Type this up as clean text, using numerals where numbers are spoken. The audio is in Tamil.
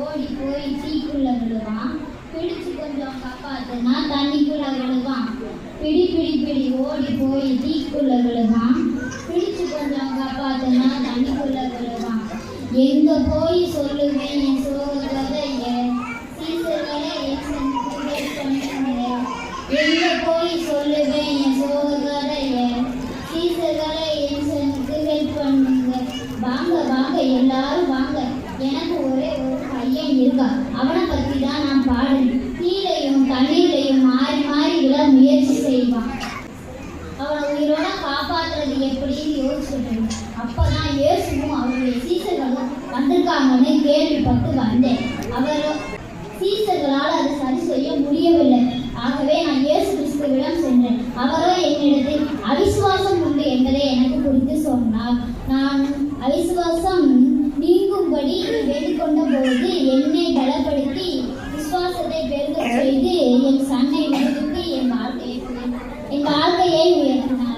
ஓடி போய் தீக்குள்ள விழுவான். பிடிச்சு கொஞ்சம் காப்பாத்துனா தண்ணிக்குள்ள விழுவான். பிடி பிடி பிடி ஓடி போய் தீக்குள்ள விழுவான். பிடிச்சு கொஞ்சம் காப்பாத்துனா தண்ணிக்குள்ள விழுவான். எங்க போய் சொல்லுவேன் என் சோகதைய, சீசர்களை எங்க போய் சொல்லுவேன் என் சோகதைய, சீசர்களை ஹெல்ப் பண்ணுங்க. வாங்க வாங்க எல்லாரும் வாங்க, எனக்கு ஒரே ஒரு பையன் இருக்கான். அவனை பற்றி தான் நான் பாடுறேன். கீழையும் தண்ணீரையும் மாறி மாறி விட முயற்சி செய்வான். அவனை உயிரோட காப்பாற்றுறது எப்படின்னு யோசிச்சுட்டேன். அப்பதான் இயேசுவும் அவருடைய சீசர்களும் வந்திருக்காங்கன்னு கேள்விப்பட்டு வந்தேன். சீசர்களால் அதை சரி செய்ய முடியவில்லை. ஆகவே நான் இயேசு கிறிஸ்துவிடம் சென்றேன். அவரோ என்னிடத்தில் அவிசுவாசம் உண்டு என்பதை எனக்கு குறித்து சொன்னார். நான் அவிசுவாசம் நீங்கும்படி வேண்டிக்கொண்ட போது என்னை பலப்படுத்தி விசுவாசத்தை பெருக செய்து என் சன்னை நிறுத்தி என் வாழ்க்கையை உயர்த்தினார்.